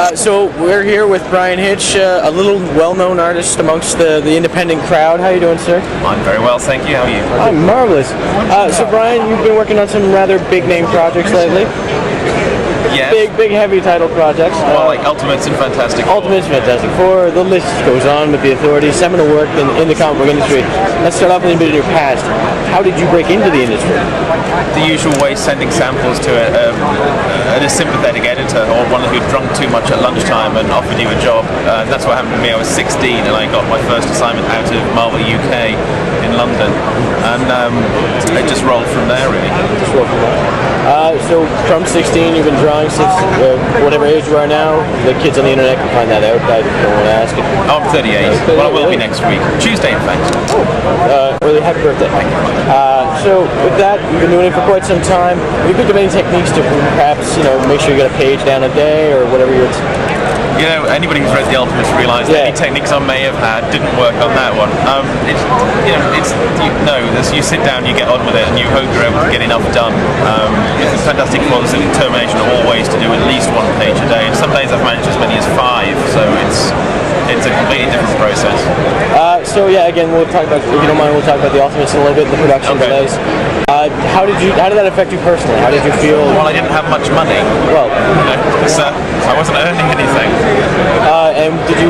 So we're here with Bryan Hitch, a little well-known artist amongst the independent crowd. How are you doing, sir? I'm very well, thank you. How are you? I'm marvelous. So Bryan, you've been working on some rather big-name projects lately. Yes. Big, heavy title projects. Well, like Ultimates and Fantastic Four. Ultimates, Fantastic Four. The list goes on with the Authority. Seminal work in the comic book industry. Let's start off with a bit of your past. How did you break into the industry? The usual way, sending samples to a sympathetic editor or one who'd drunk too much at lunchtime and offered you a job. That's what happened to me. I was 16 and I got my first assignment out of Marvel UK in London, and it just rolled from there, really. So from 16, you've been drawing since whatever age you are now. The kids on the internet can find that out. I don't want to ask it. I'm 38. Well, I will be next week. Tuesday, in fact. Really happy birthday. So with that, you've been doing it for quite some time. Have you picked up any techniques to perhaps, make sure you get a page down a day or whatever you're... Anybody who's read the Ultimates realised that any techniques I may have had didn't work on that one. You sit down, you get on with it, and you hope you're able to get enough done. It's fantastic for the determination always to do at least one page a day, and some days I've managed as many as 5, so it's a completely different process. Again, we'll talk about, if you don't mind, we'll talk about the Ultimates in a little bit, the production delays. How did that affect you personally? How did you feel? Well, I didn't have much money. Well, I wasn't earning anything. And did you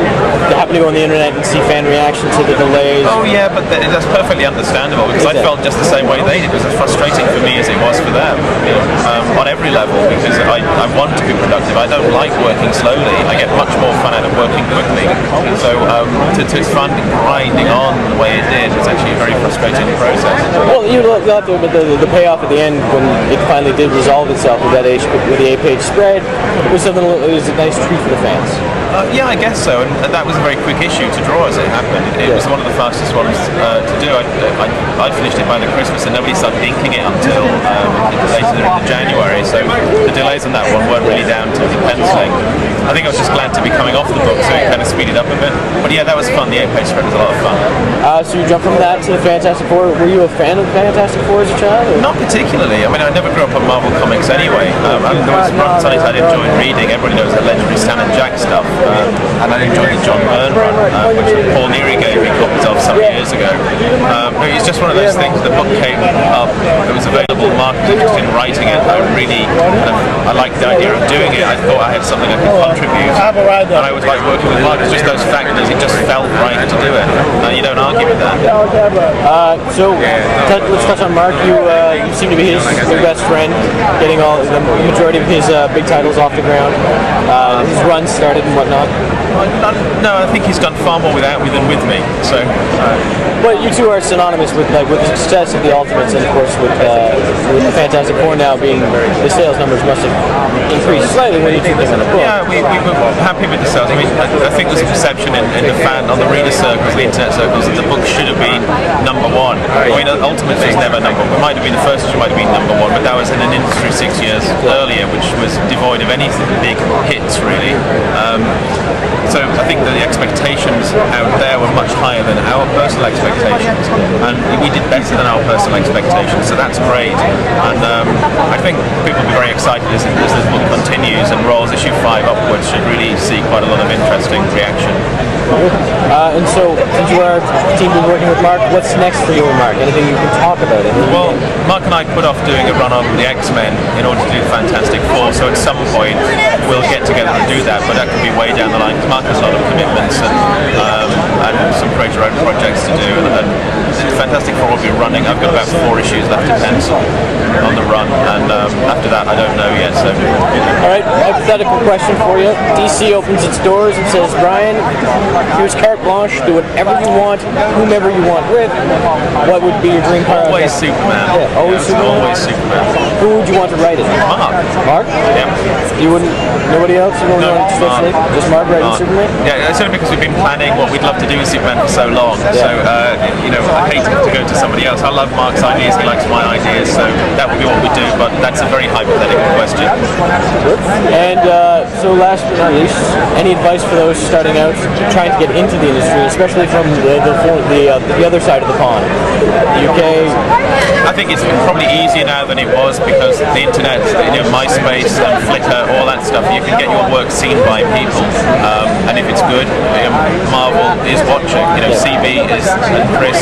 happen to go on the internet and see fan reactions to the delays? Oh yeah, but that's perfectly understandable because I felt just the same way they did. It was as frustrating for me as it was for them, on every level, because I want to be productive. I don't like working slowly. I get much more fun out of working quickly. So to find grinding on the way it did was actually a very frustrating process. Well, you'll have to admit the payoff at the end when it finally did resolve itself with the 8-page spread. It was something. It was a nice treat for the fans. Yeah, I guess so, and that was a very quick issue to draw as it happened. It was one of the fastest ones to do. I finished it by the Christmas and nobody started inking it until later in January, so the delays on that one weren't really down to the penciling. I think I was just glad to be coming off the book, so it kind of speeded up a bit. But yeah, that was fun. The 8-page spread was a lot of fun. So you jumped from that to the Fantastic Four. Were you a fan of the Fantastic Four as a child? Or? Not particularly. I mean, I never grew up on Marvel Comics anyway. There was run titles I'd enjoyed reading. Everybody knows the legendary Stan and Jack stuff. And I enjoyed the John Byrne run, which Paul Neary gave me copies of some years ago. It's just one of those things. The book came up, it was available, Mark was interested in writing it. I liked the idea of doing it. I thought I had something I could contribute. And I was like working with Mark. It's just those factors, it just felt right to do it. You don't argue with that. Let's touch on Mark. You seem to be your best friend, getting all the majority of his big titles off the ground. His run started and whatnot. No, I think he's done far more without me than with me. So, but you two are synonymous with the success of the Ultimates, and of course with the Fantastic Four now being the sales numbers must have increased slightly when you took them in the book. Yeah, we were happy with the sales. I mean, I think there's a perception in the fan, on the reader circles, the internet circles, that the book should have been #1. I mean, Ultimates was never #1. It might have been the first issue, might have been #1, but that was in an industry 6 years earlier, which was devoid of any big hits really. So I think that the expectations out there were much higher than our personal expectations, and we did better than our personal expectations, so that's great. And I think people will be very excited as this book continues and rolls issue 5 upwards, should really see quite a lot of interesting reaction. And so, since you are a team been working with Mark, what's next for you and Mark? Anything you can talk about? Well, Mark and I put off doing a run on the X-Men in order to do the Fantastic Four, so at some point we'll get together and do that, but that could be way down the line, because Mark has a lot of commitments and some creator own projects to do, and Fantastic Four will be running. I've got about 4 issues left to pencil on the run, and after that I don't know yet. So, alright, hypothetical question for you. DC opens its doors and says, Bryan, here's carte blanche, do whatever you want, whomever you want with. What would be your dream car? Always Superman. Yeah, always Superman. Always Superman. Who would you want to write it? Mark. Mark? Yeah. You wouldn't? Nobody else? You don't want especially? Just Mark writing Superman? Yeah, it's only because we've been planning what we'd love to do with Superman for so long. Yeah. So, I hate to go to somebody else. I love Mark's ideas, he likes my ideas, so that would be what we do. do, but that's a very hypothetical question. And so last but not least, any advice for those starting out, trying to get into the industry, especially from the other side of the pond, the UK? I think it's probably easier now than it was because the internet, MySpace and Flickr, all that stuff, you can get your work seen by people. And if it's good, Marvel is watching. CB is and Chris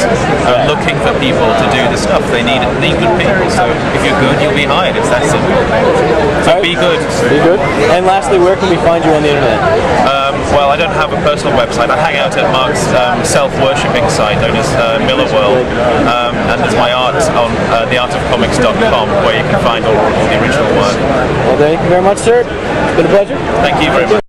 are looking for people to do the stuff. They need good people. So if you're good, you'll be hired. It's that simple. So be good. Be good. And lastly, where can we find you on the internet? Well, I don't have a personal website. I hang out at Mark's self-worshipping site known as Miller World, and there's my art on theartofcomics.com, where you can find all the original work. Well, thank you very much, sir. It's been a pleasure. Thank you very much.